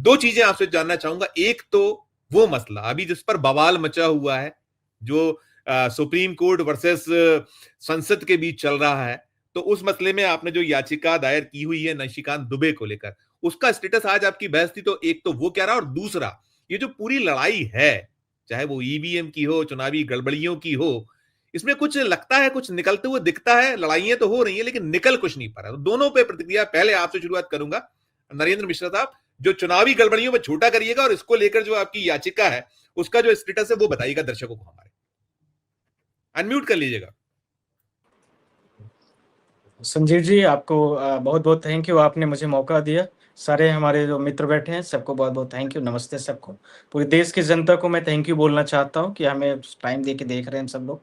दो चीजें आपसे जानना चाहूंगा। एक तो वो मसला अभी जिस पर बवाल मचा हुआ है, जो सुप्रीम कोर्ट वर्सेस संसद के बीच चल रहा है, तो उस मसले में आपने जो याचिका दायर की हुई है निशिकांत दुबे को लेकर, उसका स्टेटस आज आपकी बहस थी, तो एक तो वो क्या रहा, और दूसरा ये जो पूरी लड़ाई है, चाहे वो ईवीएम की हो, चुनावी गड़बड़ियों की हो, इसमें कुछ लगता है, कुछ निकलते हुए दिखता है। लड़ाइयां तो हो रही है लेकिन निकल कुछ नहीं पा रहा। तो दोनों पे प्रतिक्रिया पहले आपसे शुरुआत करूंगा, नरेंद्र मिश्रा साहब। जो चुनावी गड़बड़ियों में छोटा करिएगा और इसको लेकर जो आपकी याचिका है उसका जो स्टेटस है वो बताइएगा दर्शकों को हमारे। अनम्यूट कर लीजिएगा। संजीव जी, आपको बहुत बहुत थैंक यू, आपने मुझे मौका दिया। सारे हमारे जो मित्र बैठे हैं सबको बहुत बहुत थैंक यू, नमस्ते सबको। पूरे देश की जनता को मैं थैंक यू बोलना चाहता हूँ कि हमें टाइम दे के देख रहे हैं सब लोग।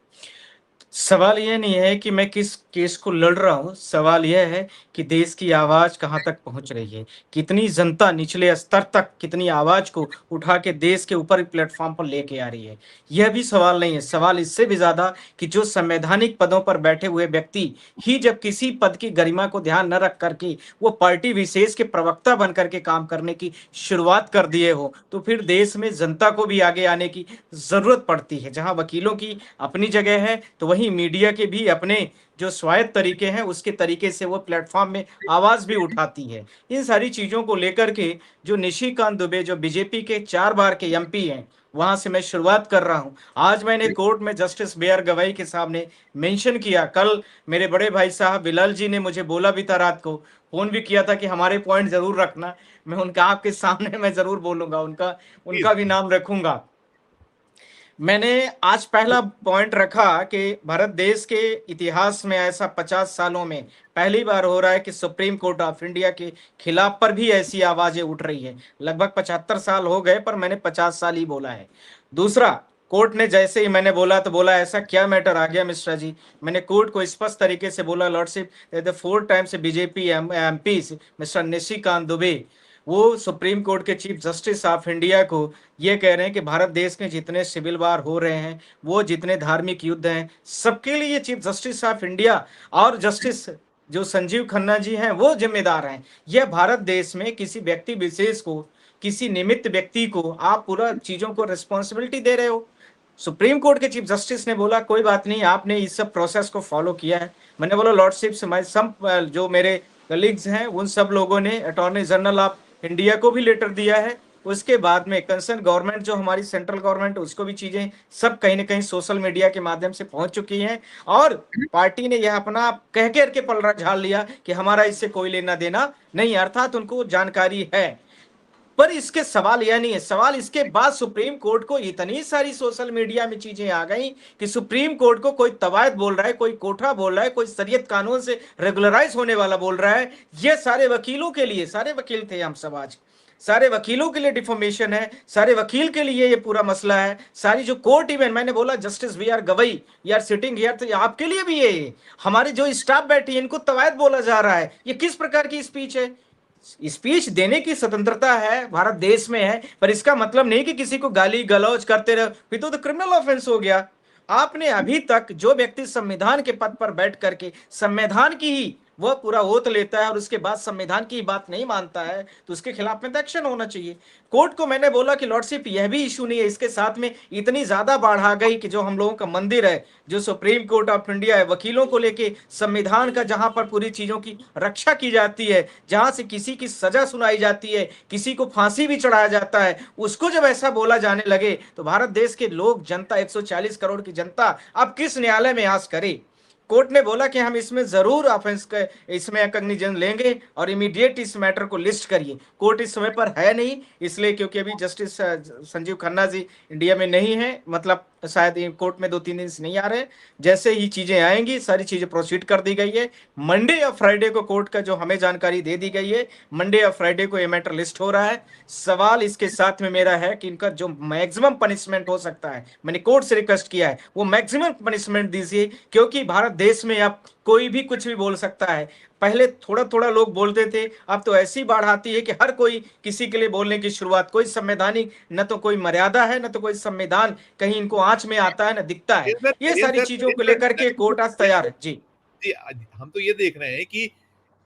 सवाल यह नहीं है कि मैं किस केस को लड़ रहा हूं, सवाल यह है कि देश की आवाज कहां तक पहुंच रही है, कितनी जनता निचले स्तर तक कितनी आवाज को उठा के देश के ऊपर प्लेटफॉर्म पर लेके आ रही है। यह भी सवाल नहीं है, सवाल इससे भी ज्यादा कि जो संवैधानिक पदों पर बैठे हुए व्यक्ति ही जब किसी पद की गरिमा को ध्यान न रख करके वो पार्टी विशेष के प्रवक्ता बन करके काम करने की शुरुआत कर दिए हो, तो फिर देश में जनता को भी आगे आने की जरूरत पड़ती है। जहां वकीलों की अपनी जगह है, तो वहीं मीडिया के भी अपने जो स्वायत्त तरीके हैं उसके तरीके से वो प्लेटफॉर्म में आवाज भी उठाती है। इन सारी चीजों को लेकर के जो निशिकांत दुबे, जो बीजेपी के 4 बार के एमपी हैं, वहां से मैं शुरुआत कर रहा हूं। आज मैंने कोर्ट में जस्टिस बी आर गवाई के सामने मेंशन किया। कल मेरे बड़े भाई साहब बिलाल जी ने मुझे बोला भी था, रात को फोन भी किया था कि हमारे पॉइंट जरूर रखना। मैं उनका आपके सामने मैं जरूर बोलूंगा, उनका उनका भी नाम रखूंगा। मैंने आज पहला पॉइंट रखा कि भारत देश के इतिहास में ऐसा 50 सालों में पहली बार हो रहा है कि सुप्रीम कोर्ट ऑफ इंडिया के खिलाफ पर भी ऐसी आवाजें उठ रही है। लगभग 75 साल हो गए पर मैंने 50 साल ही बोला है। दूसरा, कोर्ट ने जैसे ही मैंने बोला तो बोला ऐसा क्या मैटर आ गया मिश्रा जी। मैंने कोर्ट को स्पष्ट तरीके से बोला, lordship, the 4 times BJP MP mister Nishikant Dubey वो सुप्रीम कोर्ट के चीफ जस्टिस ऑफ इंडिया को ये कह रहे हैं कि भारत देश में जितने सिविल वार हो रहे हैं, वो जितने धार्मिक युद्ध हैं, सबके लिए चीफ जस्टिस ऑफ इंडिया और जस्टिस जो संजीव खन्ना जी हैं वो जिम्मेदार हैं। यह भारत देश में किसी व्यक्ति विशेष को, किसी निमित्त व्यक्ति को आप पूरा चीजों को रिस्पॉन्सिबिलिटी दे रहे हो। सुप्रीम कोर्ट के चीफ जस्टिस ने बोला कोई बात नहीं, आपने इस सब प्रोसेस को फॉलो किया है। मैंने बोला लॉर्डशिप, मैं सब जो मेरे कलीग्स हैं उन सब लोगों ने अटॉर्नी जनरल ऑफ इंडिया को भी लेटर दिया है। उसके बाद में कंसर्न गवर्नमेंट जो हमारी सेंट्रल गवर्नमेंट, उसको भी चीजें सब कहीं ना कहीं सोशल मीडिया के माध्यम से पहुंच चुकी हैं। और पार्टी ने यह अपना कह के पलड़ा झाड़ लिया कि हमारा इससे कोई लेना देना नहीं, अर्थात उनको जानकारी है। पर इसके सवाल यह नहीं है, सवाल इसके बाद सुप्रीम कोर्ट को इतनी सारी सोशल मीडिया में चीजें आ गई कि सुप्रीम कोर्ट को कोई तवायत बोल रहा है, कोई कोठा बोल रहा है, कोई शरीयत कानून से रेगुलराइज होने वाला बोल रहा है। ये सारे वकीलों के लिए, सारे वकील थे हम सब आज, सारे वकीलों के लिए डिफॉर्मेशन है, सारे वकील के लिए ये पूरा मसला है। सारी जो कोर्ट, इवन मैंने बोला जस्टिस बी आर गवई यार सिटिंग हियर, तो आपके लिए भी ये हमारे जो स्टाफ बैठी है इनको तवायत बोला जा रहा है। ये किस प्रकार की स्पीच है? स्पीच देने की स्वतंत्रता है, भारत देश में है, पर इसका मतलब नहीं कि किसी को गाली गलौज करते रहो, फिर तो क्रिमिनल ऑफेंस हो गया। आपने अभी तक जो व्यक्ति संविधान के पद पर बैठ करके संविधान की ही वह पूरा ओत लेता है और उसके बाद संविधान की बात नहीं मानता है, तो उसके खिलाफ में तो एक्शन होना चाहिए। कोर्ट को मैंने बोला कि लॉर्डशिप यह भी इशू नहीं है, इसके साथ में इतनी ज्यादा बाढ़ आ गई कि जो हम लोगों का मंदिर है, जो सुप्रीम कोर्ट ऑफ इंडिया है, वकीलों को लेके संविधान का जहां पर पूरी चीजों की रक्षा की जाती है, जहां से किसी की सजा सुनाई जाती है, किसी को फांसी भी चढ़ाया जाता है, उसको जब ऐसा बोला जाने लगे तो भारत देश के लोग, जनता, 140 करोड़ की जनता अब किस न्यायालय में आस करे? कोर्ट ने बोला कि हम इसमें जरूर ऑफेंस का इसमें कॉग्निजेंस लेंगे और इमीडिएट इस मैटर को लिस्ट करिए। कोर्ट इस समय पर है नहीं, इसलिए क्योंकि अभी जस्टिस संजीव खन्ना जी इंडिया में नहीं है, मतलब शायद कोर्ट में 2-3 दिन से नहीं आ रहे। जैसे ही चीजें आएंगी सारी चीजें प्रोसीड कर दी गई है। मंडे या फ्राइडे को कोर्ट का जो हमें जानकारी दे दी गई है, मंडे या फ्राइडे को ये मैटर लिस्ट हो रहा है। सवाल इसके साथ में मेरा है कि इनका जो मैक्सिमम पनिशमेंट हो सकता है, मैंने कोर्ट से रिक्वेस्ट किया है वो मैक्सिमम पनिशमेंट दीजिए, क्योंकि भारत देश में अब कोई भी कुछ भी बोल सकता है। पहले थोड़ा थोड़ा लोग बोलते थे, अब तो ऐसी बाढ़ आती है कि हर कोई किसी के लिए बोलने की शुरुआत, कोई संवैधानिक न तो कोई मर्यादा है, न तो कोई संविधान कहीं इनको आंच में आता है, न दिखता है। ये सारी चीजों को लेकर के कोर्ट आज तैयार है। जी हम तो ये देख रहे हैं कि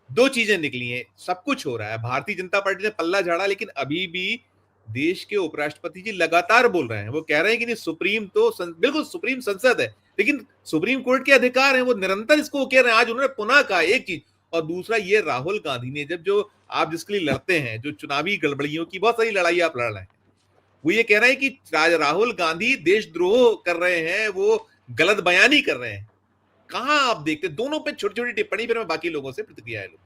दो चीजें निकली हैं, सब कुछ हो रहा है, भारतीय जनता पार्टी ने पल्ला झाड़ा, लेकिन अभी भी देश के उपराष्ट्रपति जी लगातार बोल रहे हैं, वो कह रहे हैं कि नहीं सुप्रीम तो बिल्कुल सुप्रीम संसद है, लेकिन सुप्रीम कोर्ट के अधिकार हैं, वो निरंतर इसको कह रहे हैं। आज उन्होंने पुनः कहा एक चीज, और दूसरा ये राहुल गांधी ने जब जो आप जिसके लिए लड़ते हैं, जो चुनावी गड़बड़ियों की बहुत सारी लड़ाई आप लड़ रहे हैं, वो ये कह रहे हैं कि राहुल गांधी देशद्रोह कर रहे हैं, वो गलत बयानी कर रहे हैं। कहां आप देखते, दोनों पे छोटी छोटी टिप्पणी, फिर मैं बाकी लोगों से प्रतिक्रिया है लोगों।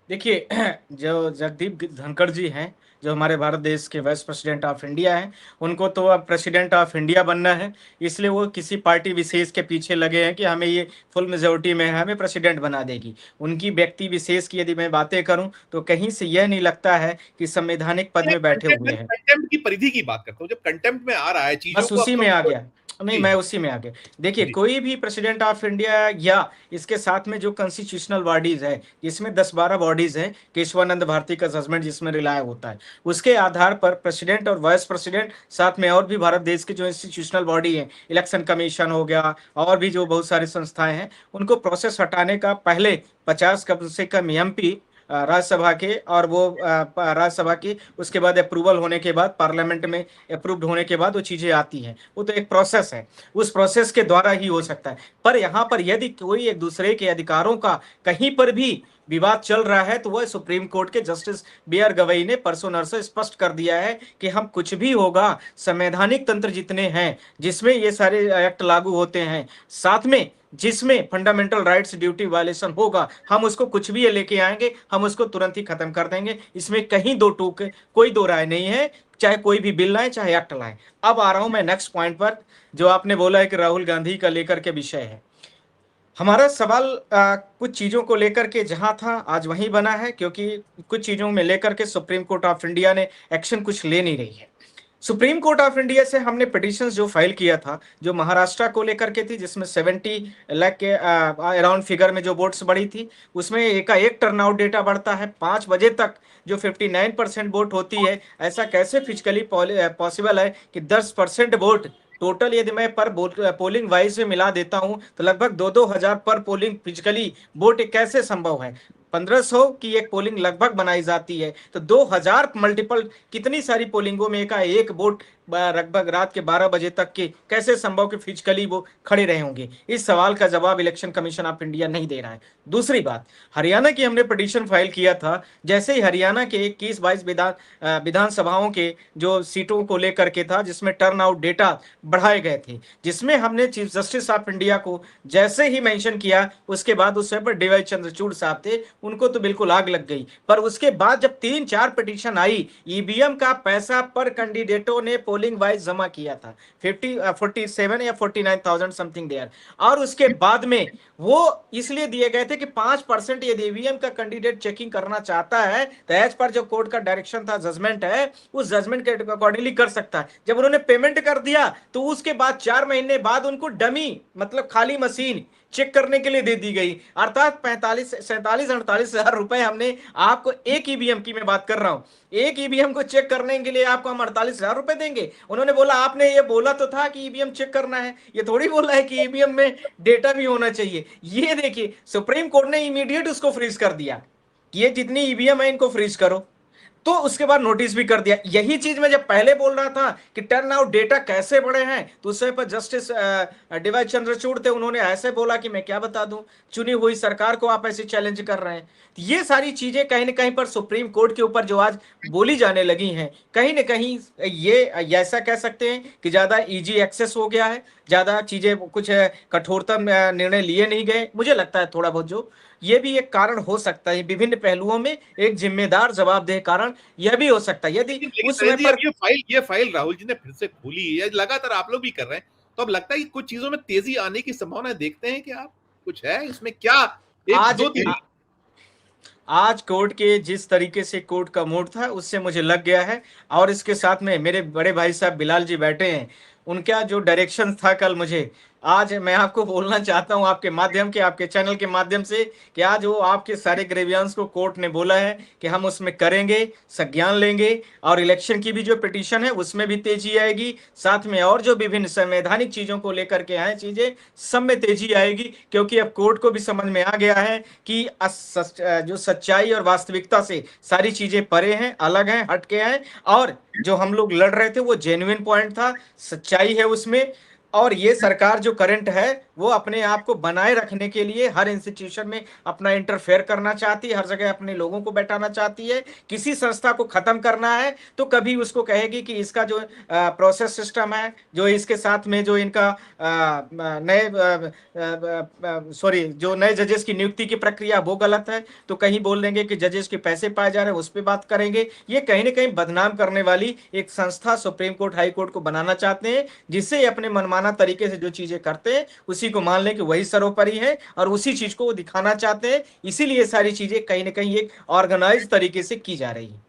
देखिए जो जगदीप धनखड़ जी हैं, जो हमारे भारत देश के वाइस प्रेसिडेंट ऑफ इंडिया हैं, उनको तो अब प्रेसिडेंट ऑफ इंडिया बनना है, इसलिए वो किसी पार्टी विशेष के पीछे लगे हैं कि हमें ये फुल मेजोरिटी में है, हमें प्रेसिडेंट बना देगी। उनकी व्यक्ति विशेष की यदि मैं बातें करूं तो कहीं से यह नहीं लगता है कि संवैधानिक पद में बैठे हुए हैं। कंटेम्प्ट की परिधि की बात करता हूं, जब कंटेम्प्ट में आ रहा है चीजों बस को उसी अब में आ तो गया। नहीं, जी मैं उसी में आ गया। देखिए, जी कोई भी प्रेसिडेंट ऑफ इंडिया या इसके साथ में जो कॉन्स्टिट्यूशनल बॉडीज है, जिसमें 10-12 बॉडीज हैं, केशवानंद भारती का जजमेंट जिसमें रिलाय होता है, उसके आधार पर प्रेसिडेंट और वाइस प्रेसिडेंट, साथ में और भी भारत देश के जो इंस्टीट्यूशनल बॉडी है, इलेक्शन कमीशन हो गया और भी जो बहुत सारी संस्थाएं हैं, उनको प्रोसेस हटाने का पहले 50 कम से कम एमपी राज्यसभा के, और वो राज्यसभा की उसके बाद अप्रूवल होने के बाद पार्लियामेंट में अप्रूव्ड होने के बाद वो चीजें आती हैं। वो तो एक प्रोसेस है, उस प्रोसेस के द्वारा ही हो सकता है। पर यहाँ पर यदि कोई एक दूसरे के अधिकारों का कहीं पर भी विवाद चल रहा है, तो वह सुप्रीम कोर्ट के जस्टिस बी आर गवई ने परसों नरसों स्पष्ट कर दिया है कि हम कुछ भी होगा, संवैधानिक तंत्र जितने हैं जिसमें ये सारे एक्ट लागू होते हैं, साथ में जिसमें फंडामेंटल राइट्स ड्यूटी वायलेशन होगा, हम उसको कुछ भी लेके आएंगे, हम उसको तुरंत ही खत्म कर देंगे। इसमें कहीं दो टूक, कोई दो राय नहीं है, चाहे कोई भी बिल लाए चाहे एक्ट लाए। अब आ रहा हूं मैं नेक्स्ट पॉइंट पर, जो आपने बोला है कि राहुल गांधी का लेकर के विषय है। हमारा सवाल कुछ चीजों को लेकर के जहां था आज वहीं बना है, क्योंकि कुछ चीजों में लेकर के सुप्रीम कोर्ट ऑफ इंडिया ने एक्शन कुछ ले नहीं रही है। सुप्रीम कोर्ट ऑफ इंडिया से हमने पिटिशन जो फाइल किया था, जो महाराष्ट्र को लेकर के थी, जिसमें 70 लाख के अराउंड फिगर में जो वोट्स बढ़ी थी, उसमें एक टर्नआउट डेटा बढ़ता है 5 बजे तक, जो 59% वोट होती है। ऐसा कैसे फिजिकली पॉसिबल है कि 10% वोट टोटल यदि मैं पर पोलिंग वाइज में मिला देता हूं तो लगभग 2-2 हजार पर पोलिंग फिजिकली वोट कैसे संभव है? 1500 की एक पोलिंग लगभग बनाई जाती है, तो 2000 मल्टीपल कितनी सारी पोलिंगों में का एक वोट लगभग रात के 12 बजे तक के कैसे संभव कि फिजिकली वो खड़े रहे होंगे? इस सवाल का जवाब इलेक्शन कमीशन ऑफ इंडिया नहीं दे रहा है। दूसरी बात, हरियाणा की हमने पिटीशन फाइल किया था, जैसे ही हरियाणा के 21-22 विधानसभाओं के जो सीटों को लेकर के था, जिसमें टर्न आउट डेटा बढ़ाए गए थे, जिसमें हमने चीफ जस्टिस ऑफ इंडिया को जैसे ही मेंशन किया, उसके बाद उस पर डीवाई चंद्रचूड़ साहब थे, उनको तो बिल्कुल आग लग गई। पर उसके बाद जब 3-4 पिटीशन आई, ईवीएम का पैसा पर कैंडिडेटों ने पोलिंग वाइज जमा किया था, 47 या 49,000 समथिंग देयर, और उसके बाद में वो इसलिए दिए गए थे कि 5% यदि ईवीएम का कैंडिडेट चेकिंग करना चाहता है तो एज पर जो कोर्ट का डायरेक्शन था, जजमेंट है, उस जजमेंट के अकॉर्डिंगली कर सकता है। जब उन्होंने पेमेंट कर दिया तो उसके बाद 4 महीने बाद उनको डमी, मतलब खाली मशीन चेक करने के लिए दे दी गई, अर्थात 47-48 हजार रुपए हमने आपको एक ईवीएम की मैं बात कर रहा हूं, एक ईवीएम को चेक करने के लिए आपको हम 48 हजार रुपए देंगे। उन्होंने बोला आपने ये बोला तो था कि ईवीएम चेक करना है, ये थोड़ी बोला है कि ईवीएम में डेटा भी होना चाहिए। ये देखिए, सुप्रीम कोर्ट ने इमीडिएट उसको फ्रीज कर दिया कि ये जितनी ईवीएम है इनको फ्रीज करो, तो उसके बाद नोटिस भी कर दिया। यही चीज मैं जब पहले बोल रहा था कि टर्न आउट डेटा कैसे बढ़े हैं, तो उस समय पर जस्टिस डीवाई चंद्रचूड़ थे, उन्होंने ऐसे बोला कि मैं क्या बता दूं, चुनी हुई सरकार को आप ऐसे चैलेंज कर रहे हैं। तो ये सारी चीजें कहीं ना कहीं पर सुप्रीम कोर्ट के ऊपर जो आज बोली जाने लगी हैं, कहीं ना कहीं ये ऐसा कह सकते हैं कि ज्यादा इजी एक्सेस हो गया है, ज्यादा चीजें कुछ कठोरतम निर्णय लिए नहीं गए। मुझे लगता है थोड़ा बहुत जो ये भी एक कारण हो सकता है, विभिन्न पहलुओं में एक जिम्मेदार जवाबदेह कारण यह भी हो सकता है। यदि लेकिन उस समय जी, पर अब ये फाइल राहुल जी ने फिर से खोली है, लगातार आप लोग भी कर रहे हैं, तो अब लगता है कि कुछ चीजों में तेजी आने की संभावना देखते हैं कि आप कुछ है इसमें क्या, एक आज दो तीन आज कोर्ट के जिस तरीके से कोर्ट का मूड था उससे मुझे लग गया है, और इसके साथ में मेरे बड़े भाई साहब बिलाल जी बैठे हैं, उनका जो डायरेक्शन था कल मुझे, आज मैं आपको बोलना चाहता हूं आपके माध्यम के, आपके चैनल के माध्यम से, कि आज वो आपके सारे ग्रेवियांस को कोर्ट ने बोला है कि हम उसमें करेंगे, संज्ञान लेंगे, और इलेक्शन की भी जो पिटीशन है उसमें भी तेजी आएगी, साथ में और जो विभिन्न संवैधानिक चीजों को लेकर के आए चीजें, सब में तेजी आएगी, क्योंकि अब कोर्ट को भी समझ में आ गया है कि जो सच्चाई और वास्तविकता से सारी चीजें परे हैं, अलग हैं, हटके हैं, और जो हम लोग लड़ रहे थे वो जेन्युइन पॉइंट था, सच्चाई है उसमें। और ये सरकार जो करंट है वो अपने आप को बनाए रखने के लिए हर इंस्टीट्यूशन में अपना इंटरफेयर करना चाहती है, हर जगह अपने लोगों को बैठाना चाहती है। किसी संस्था को खत्म करना है तो कभी उसको कहेगी कि इसका जो प्रोसेस सिस्टम है, जो इसके साथ में जो इनका नए जो नए जजेस की नियुक्ति की प्रक्रिया वो गलत है, तो कहीं बोल देंगे कि जजेस के पैसे पाए जा रहे हैं, उस पर बात करेंगे। ये कहीं ना कहीं बदनाम करने वाली एक संस्था सुप्रीम कोर्ट, हाई कोर्ट को बनाना चाहते हैं, जिससे अपने मनमाना तरीके से जो चीजें करते हैं उसी को मान लें कि वही सर्वोपरि है, और उसी चीज को वो दिखाना चाहते हैं। इसीलिए सारी चीजें कहीं ना कहीं एक ऑर्गेनाइज तरीके से की जा रही है।